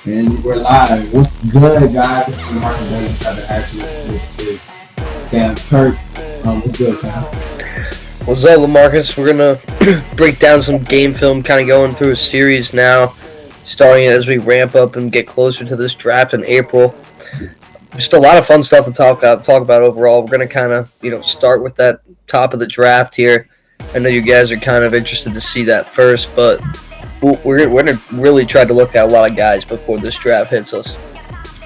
And we're live. What's good, guys? This is LeMarkus inside the Ashes. This is Sam Kirk. What's good, Sam? What's up, LeMarkus? We're gonna break down some game film, kind of going through a series now, starting as we ramp up and get closer to this draft in April. Just a lot of fun stuff to talk about overall. We're gonna kind of start with that top of the draft here. I know you guys are kind of interested to see that first, but we're going to really try to look at a lot of guys before this draft hits us.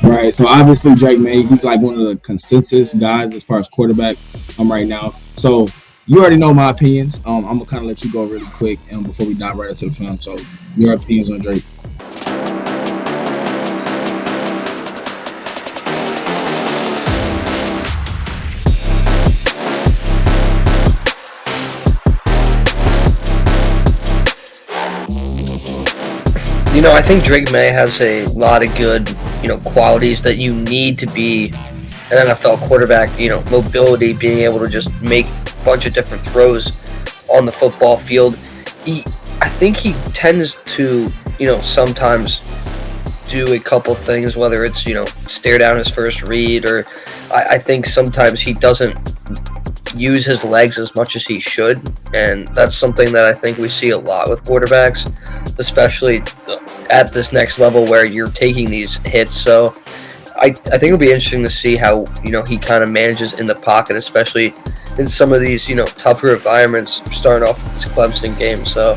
Right, so obviously Drake Maye, he's like one of the consensus guys as far as quarterback right now. So you already know my opinions. I'm going to kind of let you go really quick before we dive right into the film. So your opinions on Drake. I think Drake Maye has a lot of good, qualities that you need to be an NFL quarterback. Mobility, being able to just make a bunch of different throws on the football field. I think he tends to, sometimes do a couple things, whether it's, stare down his first read, or I think sometimes he doesn't use his legs as much as he should, and that's something that I think we see a lot with quarterbacks, especially at this next level where you're taking these hits. So I think it'll be interesting to see how he kind of manages in the pocket, especially in some of these tougher environments, starting off with this Clemson game. So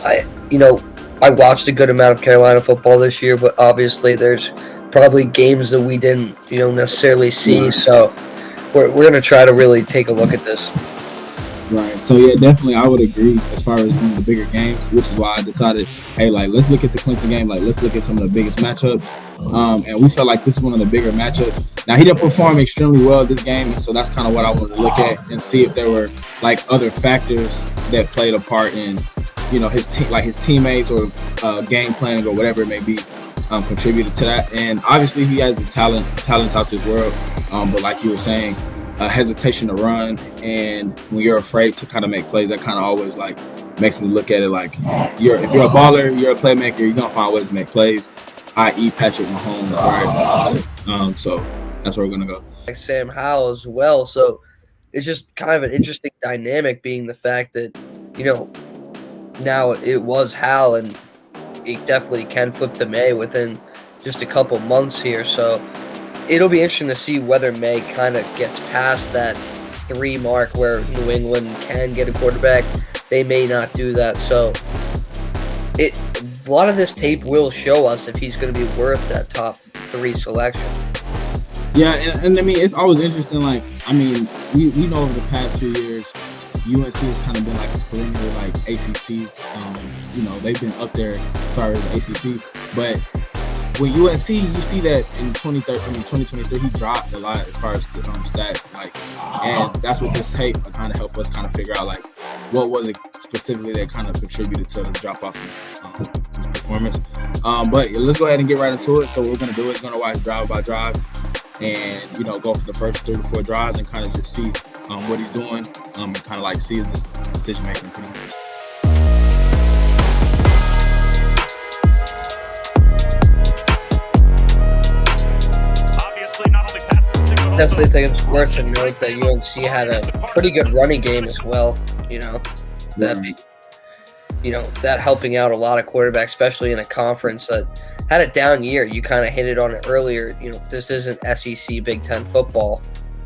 I watched a good amount of Carolina football this year, but obviously there's probably games that we didn't necessarily see. So we're going to try to really take a look at this. Right. So, yeah, definitely I would agree as far as one of the bigger games, which is why I decided, hey, let's look at the Clemson game. Let's look at some of the biggest matchups. And we felt like this is one of the bigger matchups. Now, he didn't perform extremely well this game, and so that's kind of what I wanted to look at and see if there were, other factors that played a part in, his teammates or game planning or whatever it may be contributed to that. And obviously he has the talents out this world. But like you were saying, hesitation to run, and when you're afraid to kind of make plays, that kind of always makes me look at it like if you're a baller, you're a playmaker, you're gonna find ways to make plays, i.e. Patrick Mahomes, right? So that's where we're gonna go. Like Sam Howell as well. So it's just kind of an interesting dynamic, being the fact that now it was Howell, and it definitely can flip to May within just a couple months here. So it'll be interesting to see whether May kind of gets past that 3 mark where New England can get a quarterback. They may not do that. So a lot of this tape will show us if he's going to be worth that top 3 selection. Yeah, and I mean, it's always interesting. We know over the past few years, UNC has kind of been like a perennial ACC. They've been up there as far as ACC, but with UNC, you see that in 2023, he dropped a lot as far as the stats. And that's what this tape kind of helped us kind of figure out, what was it specifically that kind of contributed to the drop off in his performance. But let's go ahead and get right into it. So what we're going to do is going to watch drive by drive and, go for the first 3 to 4 drives and kind of just see what he's doing and kind of see his decision making pretty much. Definitely think it's worth to note that UNC had a pretty good running game as well. That helping out a lot of quarterbacks, especially in a conference that had a down year. You kind of hinted on it earlier. This isn't SEC Big Ten football.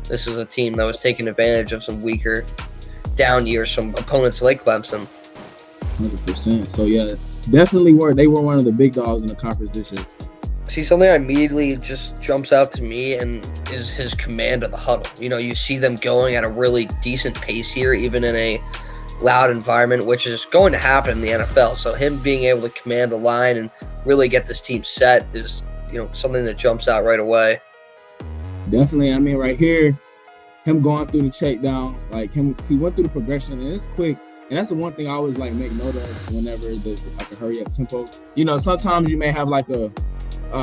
This is a team that was taking advantage of some weaker down years from opponents like Clemson. 100%. So yeah, definitely they were one of the big dogs in the conference this year. See, something that immediately just jumps out to me and is his command of the huddle. You see them going at a really decent pace here, even in a loud environment, which is going to happen in the NFL. So him being able to command the line and really get this team set is, something that jumps out right away. Definitely. I mean, right here, him going through the check down, he went through the progression, and it's quick. And that's the one thing I always make note of whenever there's like a hurry up tempo. Sometimes you may have like a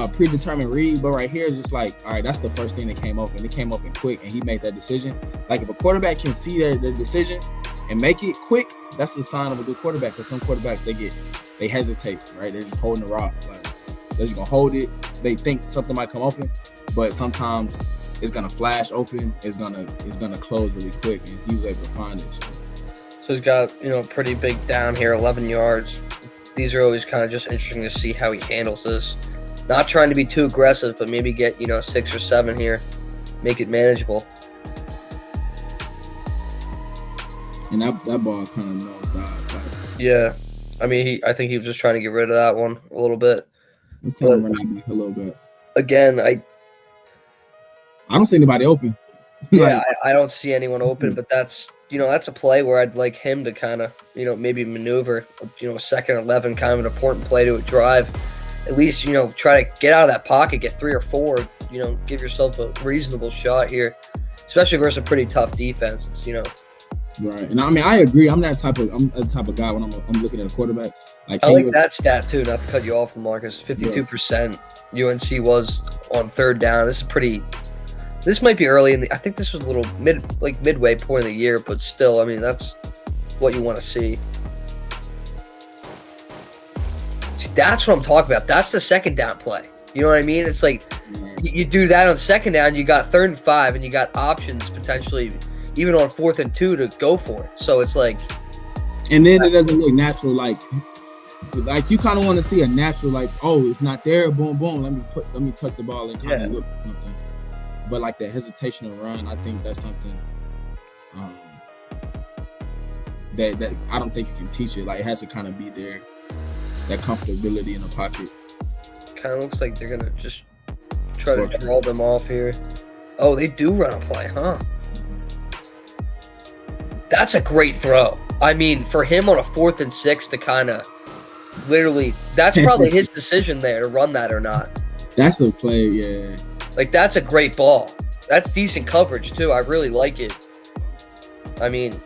predetermined read, but right here is just like, all right, that's the first thing that came open. It came open quick, and he made that decision. Like if a quarterback can see their decision and make it quick, that's the sign of a good quarterback. Because some quarterbacks they hesitate, right? They're just holding the rock, like they're just gonna hold it. They think something might come open, but sometimes it's gonna flash open. It's gonna close really quick, and he was able to find it. So he's got a pretty big down here, 11 yards. These are always kind of just interesting to see how he handles this. Not trying to be too aggressive, but maybe get 6 or 7 here, make it manageable. And that ball kind of nosedived. Yeah, I mean, I think he was just trying to get rid of that one a little bit. Let's kind of run that back a little bit. Again, I don't see anybody open. Yeah, I don't see anyone open, but that's a play where I'd like him to kind of maybe maneuver a second 11, kind of an important play to a drive. At least try to get out of that pocket, get 3 or 4. Give yourself a reasonable shot here, especially versus a pretty tough defense. It's, Right, and I mean I agree. I'm the type of guy when I'm looking at a quarterback. I like that stat too. Not to cut you off, LeMarkus. 52% UNC was on third down. This might be early in the. I think this was a little midway point of the year, but still, I mean that's what you want to see. That's what I'm talking about. That's the second down play. You know what I mean? It's like you do that on second down, you got 3rd and 5, and you got options potentially even on 4th and 2 to go for it. So it's like, and then it doesn't look natural. Like you kind of want to see a natural, oh, it's not there. Boom, boom. Let me tuck the ball and kind of look for something. But like the hesitation to run, I think that's something that I don't think you can teach it. Like it has to kind of be there. That comfortability in the pocket. Kind of looks like they're gonna just try to draw them off here. Oh, they do run a play, huh? That's a great throw. I mean, for him on a 4th and 6 to kind of literally, that's probably his decision there to run that or not. That's a play, yeah. Like that's a great ball. That's decent coverage too. I really like it. I mean,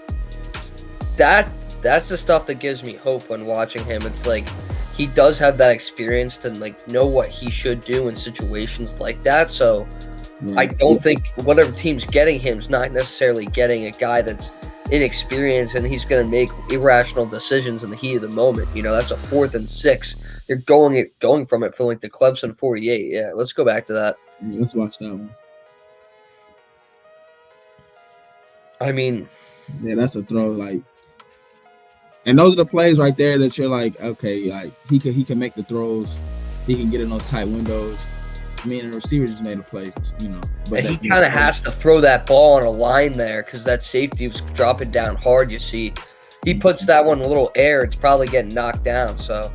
that's the stuff that gives me hope when watching him. It's like he does have that experience to know what he should do in situations like that. So I don't think whatever team's getting him is not necessarily getting a guy that's inexperienced and he's going to make irrational decisions in the heat of the moment. That's a 4th and 6. They're going from it for the Clemson 48. Yeah, let's go back to that. Yeah, let's watch that one. I mean, yeah, that's a throw. And those are the plays right there that you're like, okay, he can make the throws, he can get in those tight windows. I mean, the receiver just made a play, But and he kind of has to throw that ball on a line there because that safety was dropping down hard. You see, he puts that one a little air, it's probably getting knocked down. So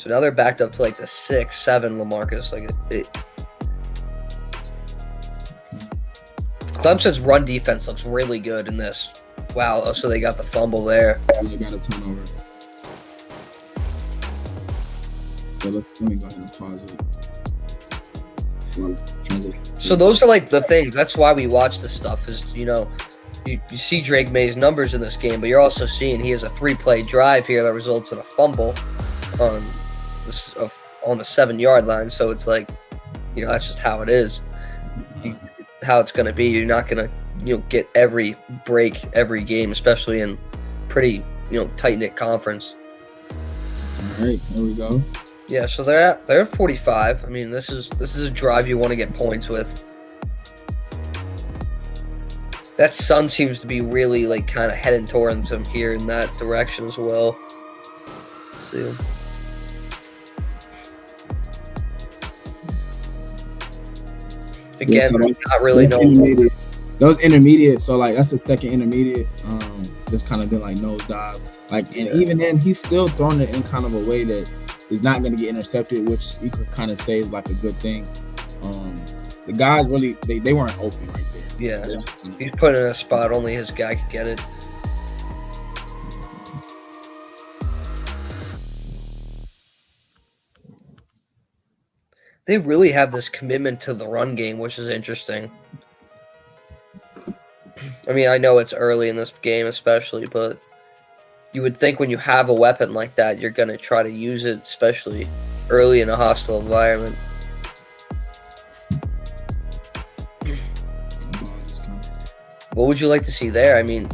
now they're backed up to the 6, 7 LeMarkus. Clemson's run defense looks really good in this. Wow, so they got the fumble there. They got a turnover. So let me go ahead and pause it. So those are the things. That's why we watch this stuff. Is you see Drake Maye's numbers in this game, but you're also seeing he has a 3-play drive here that results in a fumble on the 7-yard line. So it's that's just how it is. How it's going to be. You're not going to get every break every game, especially in pretty tight-knit conference. All right, here we go. Yeah, so they're at 45. I mean, this is a drive you want to get points with. That sun seems to be really kind of heading towards him here in that direction as well. Let's see. Again, not really knowing. Those intermediate, so that's the second intermediate. Just kind of been nosedive. Even then, he's still throwing it in kind of a way that is not going to get intercepted, which you could kind of say is a good thing. the guys really they weren't open right there. Yeah, he's put in a spot only his guy could get it. They really have this commitment to the run game, which is interesting. I mean, I know it's early in this game especially, but you would think when you have a weapon like that, you're going to try to use it, especially early in a hostile environment. What would you like to see there? I mean,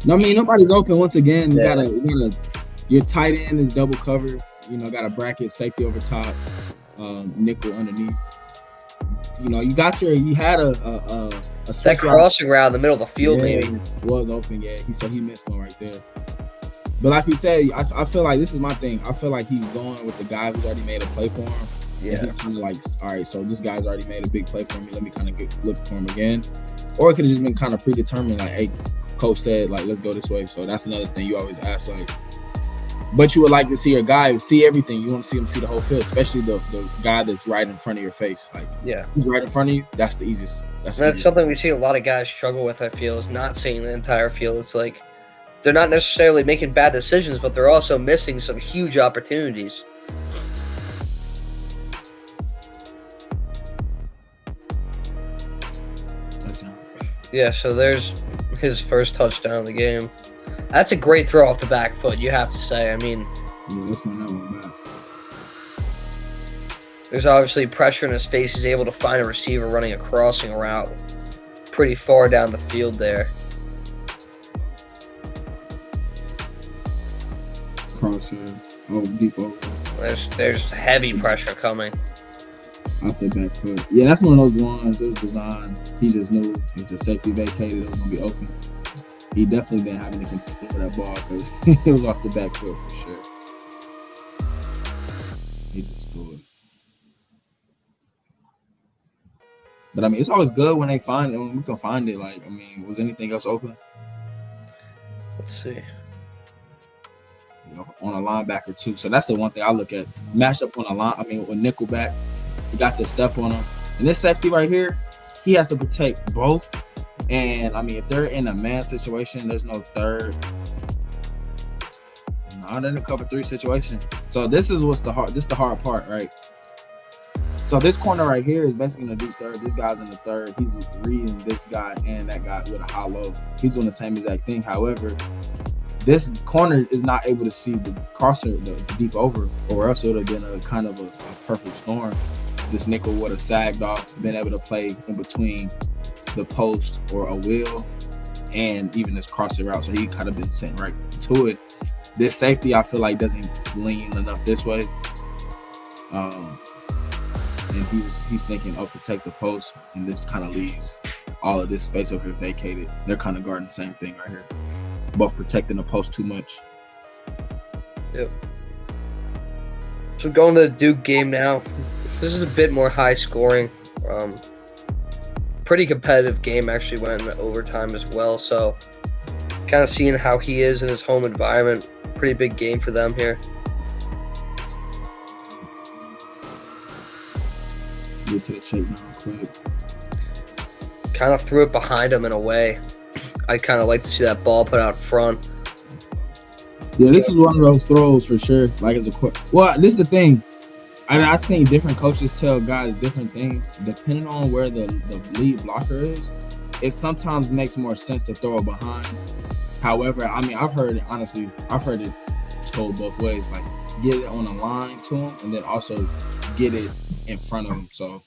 nobody's open once again. You gotta your tight end is double covered. Got a bracket, safety over top, nickel underneath. You had a that crossing route in the middle of the field, maybe was open. Yeah, he said he missed one right there. But like you said, I feel like this is my thing. I feel like he's going with the guy who's already made a play for him. Yeah. And he's kind of like, all right, so this guy's already made a big play for me. Let me kind of look for him again. Or it could have just been kind of predetermined, like, hey, coach said, like, let's go this way. So that's another thing you always ask, like. But you would like to see your guy see everything. You want to see him see the whole field, especially the guy that's right in front of your face. Like, who's right in front of you, that's the easiest. That's something we see a lot of guys struggle with, I feel, is not seeing the entire field. It's like they're not necessarily making bad decisions, but they're also missing some huge opportunities. Touchdown. Yeah, so there's his first touchdown of the game. That's a great throw off the back foot, you have to say. I mean, let's run that one back. There's obviously pressure in his face. He's able to find a receiver running a crossing route pretty far down the field there. Crossing. Oh, deep over. There's heavy pressure coming. Off the back foot. Yeah, that's one of those ones. It was designed. He just knew if the safety vacated, it was going to be open. He definitely didn't have any control of that ball because it was off the back foot for sure. He just threw it. But I mean, it's always good when they find it. When we can find it. Like, I mean, was anything else open? Let's see. On a linebacker too. So that's the one thing I look at. Match up on a line. I mean, with nickelback, he got the step on him. And this safety right here, he has to protect both. And I mean, if they're in a man situation, there's no third. Not in a cover 3 situation. So this is the hard part, right? So this corner right here is basically gonna do third. This guy's in the third. He's reading this guy and that guy with a hollow. He's doing the same exact thing. However, this corner is not able to see the crosser, the deep over, or else it would have been a kind of a perfect storm. This nickel would have sagged off, been able to play in between the post or a wheel and even this crossing route, so he could have been sent right to it. This safety I feel like doesn't lean enough this way, and he's thinking, oh, protect the post, and this kind of leaves all of this space over here vacated. They're kind of guarding the same thing right here, both protecting the post too much. Yep. So going to the Duke game now, this is a bit more high scoring. Pretty competitive game, actually went into overtime as well. So kind of seeing how he is in his home environment. Pretty big game for them here. Get to the check down quick. Kind of threw it behind him in a way. I kind of like to see that ball put out front. Yeah, this is one of those throws for sure. Like as a quick. Well, this is the thing. I think different coaches tell guys different things depending on where the lead blocker is. It sometimes makes more sense to throw it behind. However, I mean, I've heard it told both ways. Like, get it on the line to him, and then also get it in front of him. So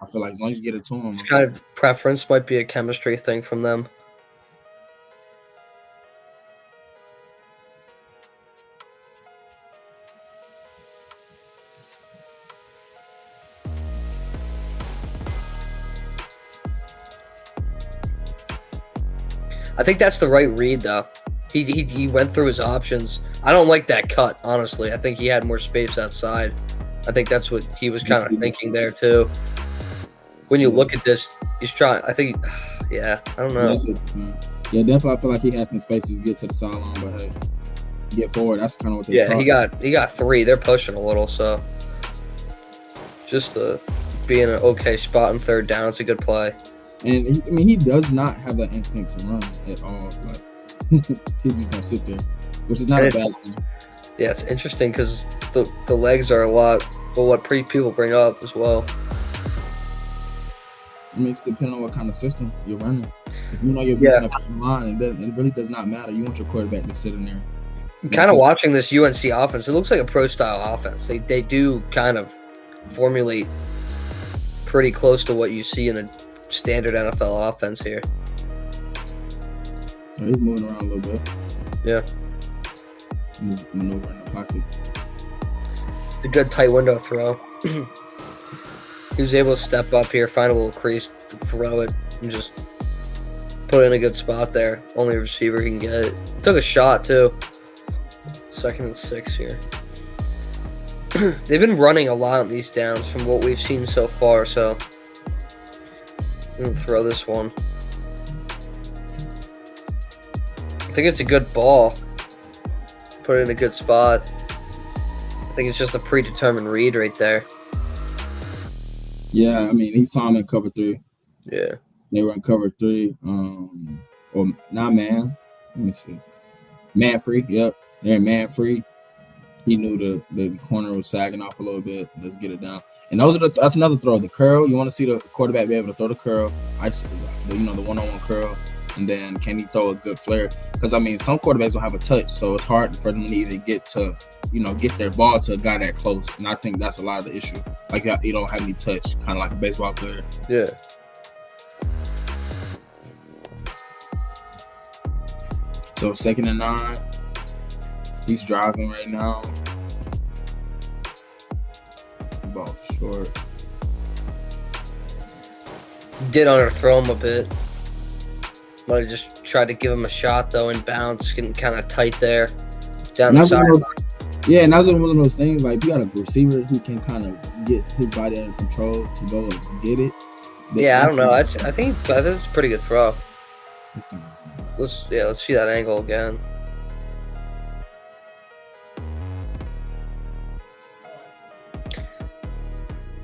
I feel like as long as you get it to him, kind of preference might be a chemistry thing from them. I think that's the right read, though. He went through his options. I don't like that cut, honestly. I think he had more space outside. I think that's what he was kind of thinking there, too. When you look at this, he's trying. I think, yeah, I don't know. Yeah, definitely. I feel like he has some spaces to get to the sideline, but hey, get forward. That's kind of what they're he got 3. They're pushing a little, so just the be in an okay spot in third down. It's a good play. And he does not have that instinct to run at all. Like he's just gonna sit there, which is not a bad thing. Yeah, it's interesting because the legs are a lot of what people bring up as well. I mean, it's depending on what kind of system you're running. If you know you're beating up the line, it really does not matter. You want your quarterback to sit in there. Kind of watching this UNC offense, it looks like a pro-style offense. They do kind of formulate pretty close to what you see in a standard NFL offense here. He's moving around a little bit. Yeah. Maneuver in the pocket. A good tight window throw. He was able to step up here, find a little crease, throw it, and just put it in a good spot there. Only receiver he can get it. Took a shot, too. 2nd and 6 here. They've been running a lot on these downs from what we've seen so far, so I'm going to throw this one. I think it's a good ball. Put it in a good spot. I think it's just a predetermined read right there. Yeah, I mean, he saw him in cover 3. Yeah. They were in cover 3. Or not man. Let me see. Man free. Yep. They're in man free. He knew the corner was sagging off a little bit. Let's get it down. And that's another throw. The curl. You want to see the quarterback be able to throw the curl. The one-on-one curl. And then can he throw a good flare? Because, I mean, some quarterbacks don't have a touch, so it's hard for them to even get their ball to a guy that close. And I think that's a lot of the issue. Like, you don't have any touch, kind of like a baseball player. Yeah. So 2nd and 9. He's driving right now. Ball short. Did underthrow him a bit. Might have just tried to give him a shot, though, in bounds, getting kind of tight there. Down the side. Yeah, and that's one of those things, like, you got a receiver who can kind of get his body under control to go and get it. Yeah, I don't know. I think it's a pretty good throw. Let's see that angle again.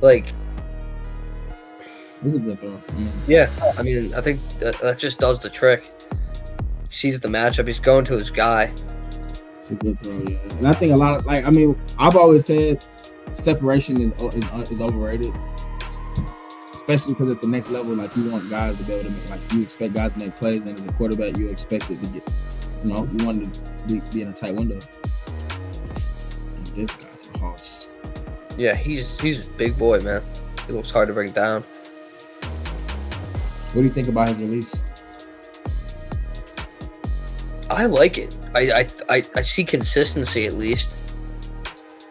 Like, this is a good throw. Yeah, I mean, I think that just does the trick. He sees the matchup. He's going to his guy. It's a good throw, yeah. And I think a lot of, like, I mean, I've always said separation is overrated, especially because at the next level, like, you want guys to be able to make, like, you expect guys to make plays, and as a quarterback, you expect it to get, you want to be in a tight window. And this guy's a horse. Yeah, he's a big boy, man. He looks hard to bring down. What do you think about his release? I like it. I see consistency at least.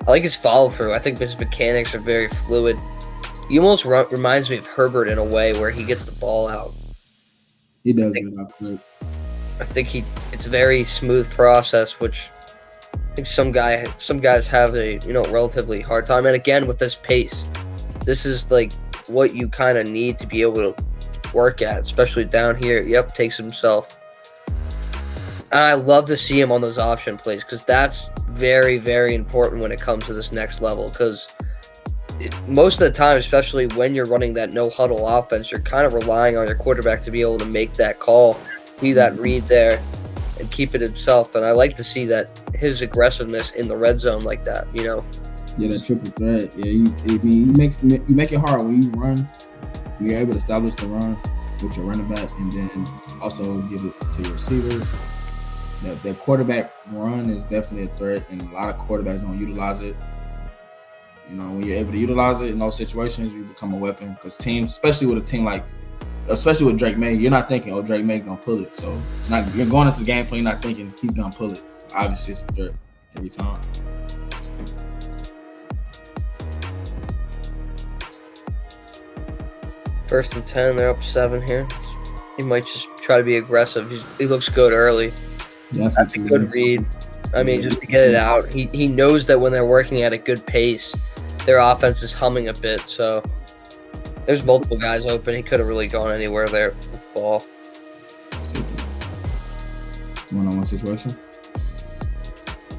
I like his follow through. I think his mechanics are very fluid. He almost reminds me of Herbert in a way where he gets the ball out. He does get it out quick. I think it's a very smooth process, which I think some guys have a relatively hard time. And again, with this pace, this is like what you kind of need to be able to work at, especially down here. Yep, takes himself. And I love to see him on those option plays because that's very, very important when it comes to this next level. Because most of the time, especially when you're running that no huddle offense, you're kind of relying on your quarterback to be able to make that call, be that read there, and keep it himself. And I like to see that his aggressiveness in the red zone like that. Yeah, that triple threat. Yeah, you make it hard when you run. You're able to establish the run with your running back, and then also give it to your receivers. The quarterback run is definitely a threat, and a lot of quarterbacks don't utilize it. When you're able to utilize it in those situations, you become a weapon. Because teams, especially with Drake Maye, you're not thinking, oh, Drake Maye's gonna pull it. So it's not. You're going into the game plan, you're not thinking he's gonna pull it. Obviously, it's a threat every time. First and 10, they're up 7 here. He might just try to be aggressive. He looks good early. That's a good read. I mean, just to get it out. He knows that when they're working at a good pace, their offense is humming a bit. So there's multiple guys open. He could have really gone anywhere there with the ball. One-on-one situation.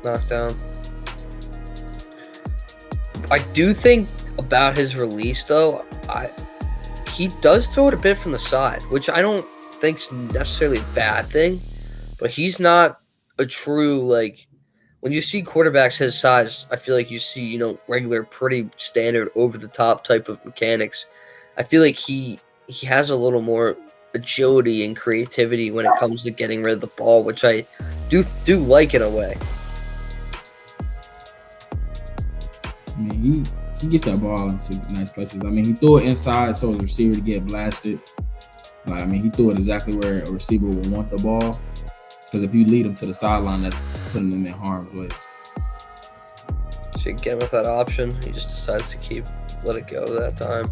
Knockdown. I do think about his release, though, he does throw it a bit from the side, which I don't think's necessarily a bad thing, but he's not a true, like, when you see quarterbacks his size, I feel like you see, regular, pretty standard, over-the-top type of mechanics. I feel like he has a little more agility and creativity when it comes to getting rid of the ball, which I do like in a way. I mean, he gets that ball into nice places. I mean, he threw it inside so his receiver to get blasted. Like, I mean, he threw it exactly where a receiver would want the ball. Because if you lead him to the sideline, that's putting him in harm's way. So again, with that option, he just decides to let it go that time.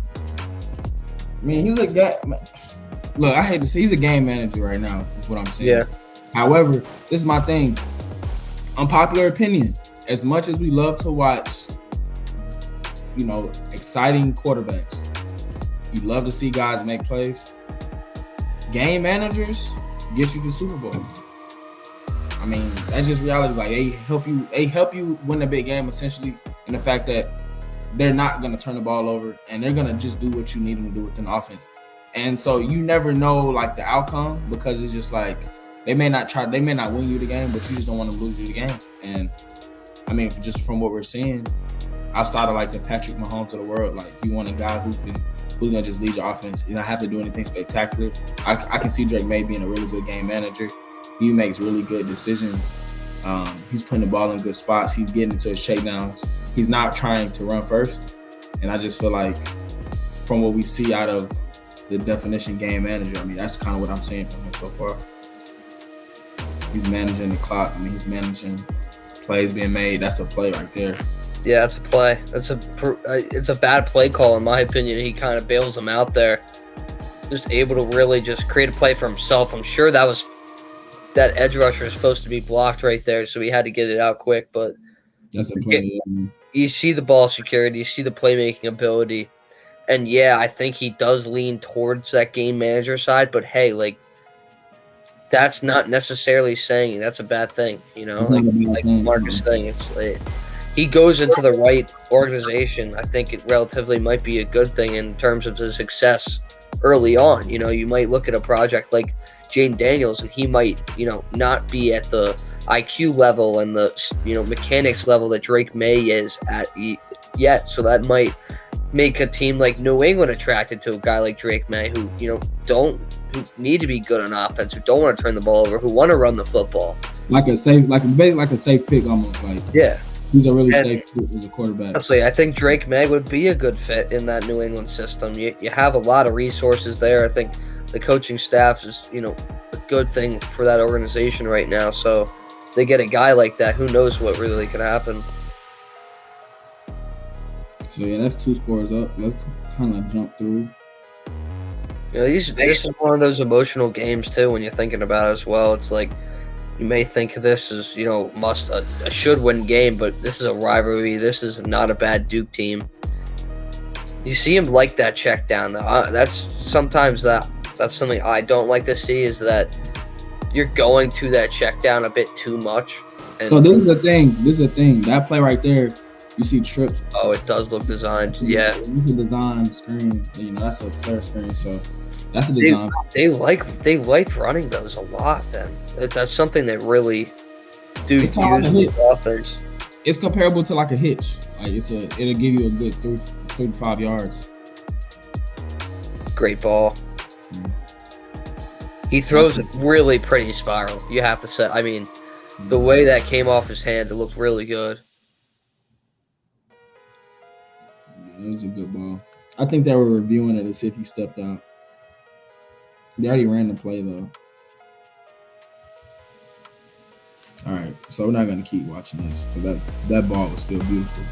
I mean, he's a guy. Look, I hate to say he's a game manager right now, is what I'm saying. Yeah. However, this is my thing. Unpopular opinion. As much as we love to watch, exciting quarterbacks, you love to see guys make plays. Game managers get you to Super Bowl. I mean, that's just reality. Like, they help you win the big game, essentially, in the fact that they're not going to turn the ball over and they're going to just do what you need them to do within the offense. And so you never know, like, the outcome, because it's just like they may not win you the game, but you just don't want to lose you the game. And I mean, just from what we're seeing, outside of like the Patrick Mahomes of the world, like, you want a guy who's gonna just lead your offense. You don't have to do anything spectacular. I can see Drake Maye being a really good game manager. He makes really good decisions. He's putting the ball in good spots. He's getting into his checkdowns. He's not trying to run first. And I just feel like from what we see out of the definition game manager, I mean, that's kind of what I'm seeing from him so far. He's managing the clock. I mean, he's managing plays being made. That's a play right there. Yeah, it's a play. It's a bad play call, in my opinion. He kind of bails him out there. Just able to really just create a play for himself. I'm sure that edge rusher is supposed to be blocked right there, so he had to get it out quick. But that's a play. Yeah. You see the ball security, you see the playmaking ability, and yeah, I think he does lean towards that game manager side. But hey, like, that's not necessarily saying that's a bad thing, like Marcus thing. It's like, he goes into the right organization. I think it relatively might be a good thing in terms of his success early on. You might look at a project like Jane Daniels, and he might, not be at the IQ level and the, mechanics level that Drake Maye is at yet. So that might make a team like New England attracted to a guy like Drake Maye, who need to be good on offense, who don't want to turn the ball over, who want to run the football. Like a safe pick almost. Like, yeah. He's a really safe fit as a quarterback. Honestly, I think Drake Maye would be a good fit in that New England system. You have a lot of resources there. I think the coaching staff is, a good thing for that organization right now. So they get a guy like that, who knows what really could happen. So, yeah, that's 2 scores up. Let's kind of jump through. This is one of those emotional games, too, when you're thinking about it as well. It's like, you may think of this as, a should-win game, but this is a rivalry. This is not a bad Duke team. You see him like that check down, though. That's something I don't like to see, is that you're going to that check down a bit too much. So this is the thing. That play right there, you see trips. Oh, it does look designed. Yeah. You can design screen. That's a flare screen. So that's a design. They liked running those a lot. Then that's something that really do use with offense. It's comparable to like a hitch. Like it'll give you a good 3 to 5 yards. Great ball. He throws a really pretty spiral, you have to say. I mean, the way that came off his hand, it looked really good. Yeah, it was a good ball. I think they were reviewing it to see if he stepped out. They already ran the play, though. All right, so we're not going to keep watching this because that ball was still beautiful.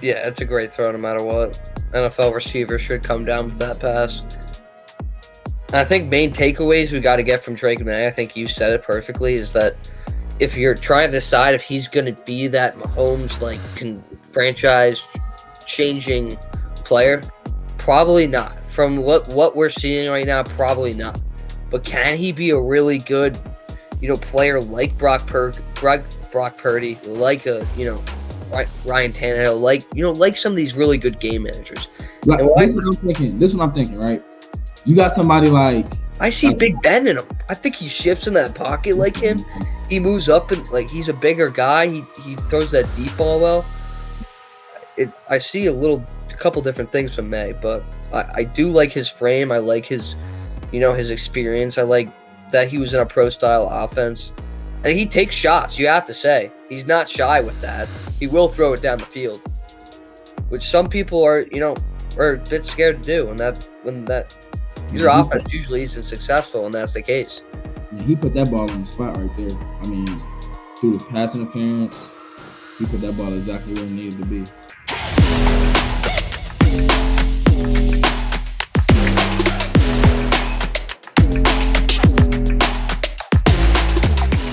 Yeah, it's a great throw no matter what. NFL receiver should come down with that pass. And I think main takeaways we got to get from Drake Maye, I think you said it perfectly, is that if you're trying to decide if he's going to be that Mahomes franchise-changing player, probably not. From what we're seeing right now, probably not. But can he be a really good, player like Brock Purdy, like a, Ryan Tannehill, like some of these really good game managers. Like, this is what I'm thinking, right? You got somebody like I see Big Ben in him. I think he shifts in that pocket like him. He moves up and like he's a bigger guy. He throws that deep ball well. I see a couple different things from May, but I do like his frame. I like his experience. I like that he was in a pro style offense, and he takes shots. You have to say he's not shy with that. He will throw it down the field, which some people are a bit scared to do. And your offense usually isn't successful, and that's the case. Yeah, he put that ball on the spot right there. I mean, through the pass interference, he put that ball exactly where it needed to be.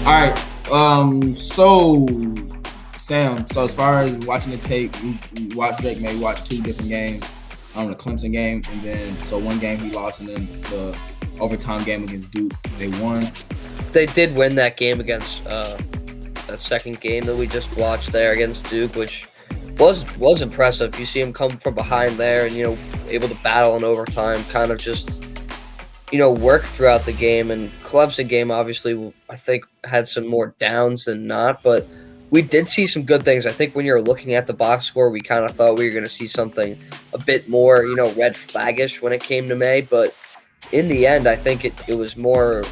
All right. So Sam, as far as watching the tape, we watched Drake Maye watch 2 different games. The Clemson game, and then one game he lost, and then the overtime game against Duke, they won. They did win that game against that second game that we just watched there against Duke, which was impressive. You see him come from behind there and able to battle in overtime, kind of just work throughout the game. And Clemson game obviously I think had some more downs than not, but we did see some good things. I think when you're looking at the box score, we kind of thought we were going to see something a bit more, red flaggish when it came to May. But in the end, I think it was more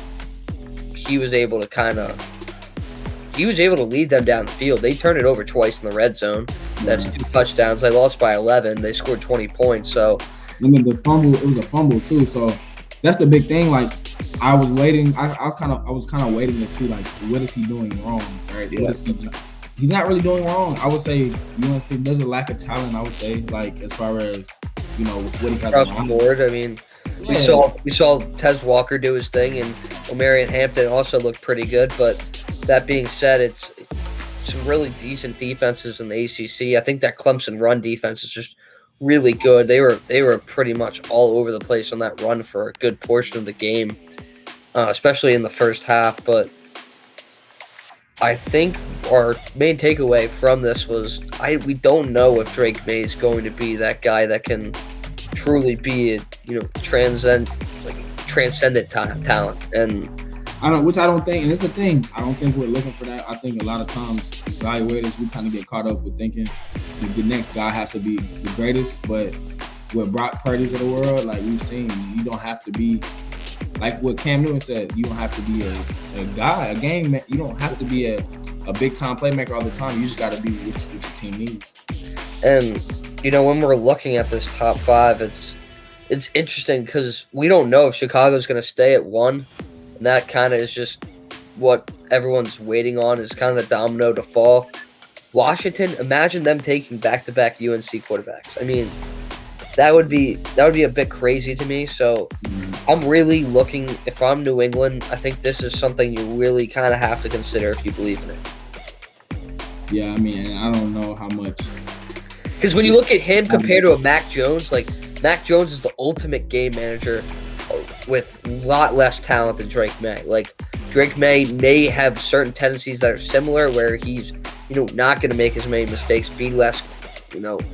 he was able to lead them down the field. They turned it over twice in the red zone. That's 2 touchdowns. They lost by 11. They scored 20 points. So I mean, the fumble, it was a fumble too. So that's the big thing. Like, I was waiting. I was kind of waiting to see like what is he doing wrong, right? Yeah. He's not really doing wrong. I would say UNC, there's a lack of talent. I would say, like, as far as what he has across the board. I mean, we saw Tez Walker do his thing, and Omarion Hampton also looked pretty good. But that being said, it's some really decent defenses in the ACC. I think that Clemson run defense is just really good. They were pretty much all over the place on that run for a good portion of the game, especially in the first half. But I think our main takeaway from this was we don't know if Drake Maye is going to be that guy that can truly be a transcendent talent. And I don't think, and it's the thing, I don't think we're looking for that. I think a lot of times as evaluators, we kind of get caught up with thinking the next guy has to be the greatest. But with Brock Purdy's of the world, like we've seen, you don't have to be like what Cam Newton said. You don't have to be a guy, a game. You don't have to be a big time playmaker all the time. You just got to be what your team needs. And when we're looking at this top 5, it's interesting because we don't know if Chicago's going to stay at 1. And that kind of is just what everyone's waiting on, is kind of the domino to fall. Washington, imagine them taking back-to-back UNC quarterbacks. I mean, that would be a bit crazy to me. So I'm really looking, if I'm New England, I think this is something you really kind of have to consider if you believe in it. Yeah, I mean, I don't know how much. Because when you look at him compared to a Mac Jones, like Mac Jones is the ultimate game manager with a lot less talent than Drake Maye. Like, Drake Maye may have certain tendencies that are similar where he's, not going to make as many mistakes, be less,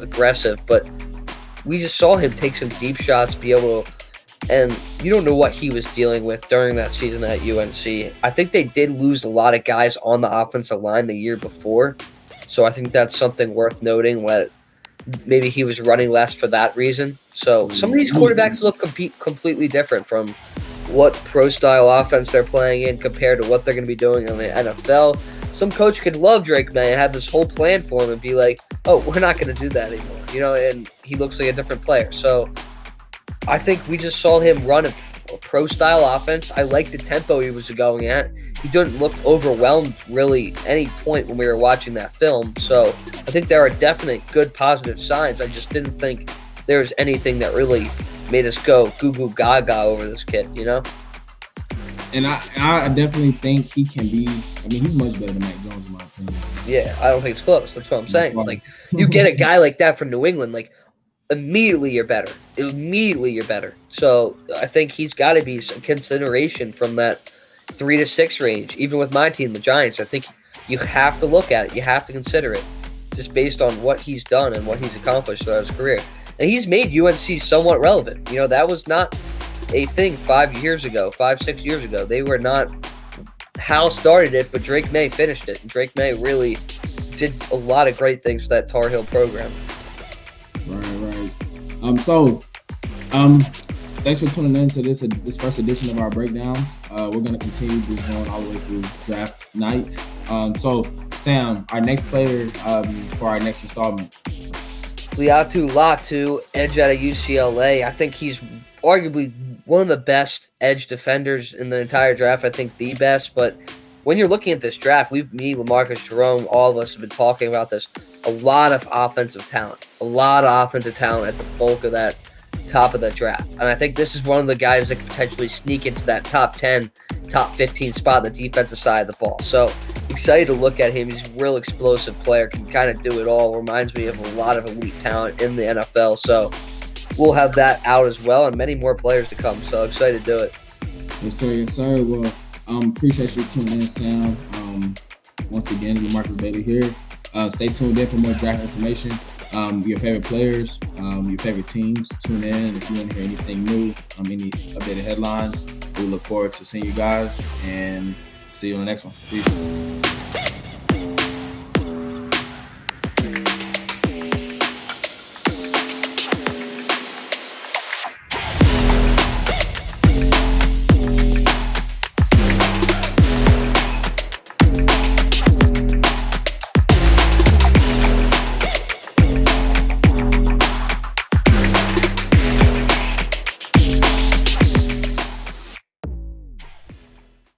aggressive. But we just saw him take some deep shots, be able to, and you don't know what he was dealing with during that season at UNC. I think they did lose a lot of guys on the offensive line the year before. So I think that's something worth noting, what maybe he was running less for that reason. So some of these quarterbacks look completely different from what pro-style offense they're playing in compared to what they're going to be doing in the NFL. Some coach could love Drake Maye and have this whole plan for him and be like, oh, we're not going to do that anymore, and he looks like a different player. So I think we just saw him run a pro-style offense. I like the tempo he was going at. He didn't look overwhelmed really any point when we were watching that film. So I think there are definite good positive signs. I just didn't think there was anything that really made us go goo goo gaga over this kid, And I definitely think he can be. I mean, he's much better than Mac Jones in my opinion. Yeah, I don't think it's close. That's what I'm saying. Like, you get a guy like that from New England, like, immediately you're better. So I think he's got to be some consideration from that 3 to 6 range. Even with my team, the Giants, I think you have to look at it. You have to consider it. just based on what he's done and what he's accomplished throughout his career. And he's made UNC somewhat relevant. That was not a thing 5 years ago, 6 years ago. They were not. Hal started it, but Drake Maye finished it. And Drake Maye really did a lot of great things for that Tar Heel program. Right. Thanks for tuning in to this first edition of our breakdowns. We're going to continue just going all the way through draft night. So, Sam, our next player for our next installment. Laiatu Latu, edge out of UCLA. I think he's arguably one of the best edge defenders in the entire draft. I think the best. But when you're looking at this draft, me, LeMarkus, Jerome, all of us have been talking about this. A lot of offensive talent. A lot of offensive talent at the bulk of that top of the draft. And I think this is one of the guys that could potentially sneak into that top 10, top 15 spot on the defensive side of the ball. So excited to look at him. He's a real explosive player, can kind of do it all. Reminds me of a lot of elite talent in the NFL. So we'll have that out as well and many more players to come. So excited to do it. Yes, sir. Well, appreciate you tuning in, Sam. Once again, LeMarkus Bailey here. Stay tuned in for more draft information. Your favorite players, your favorite teams. Tune in if you want to hear anything new, any updated headlines. We look forward to seeing you guys and see you on the next one. Peace.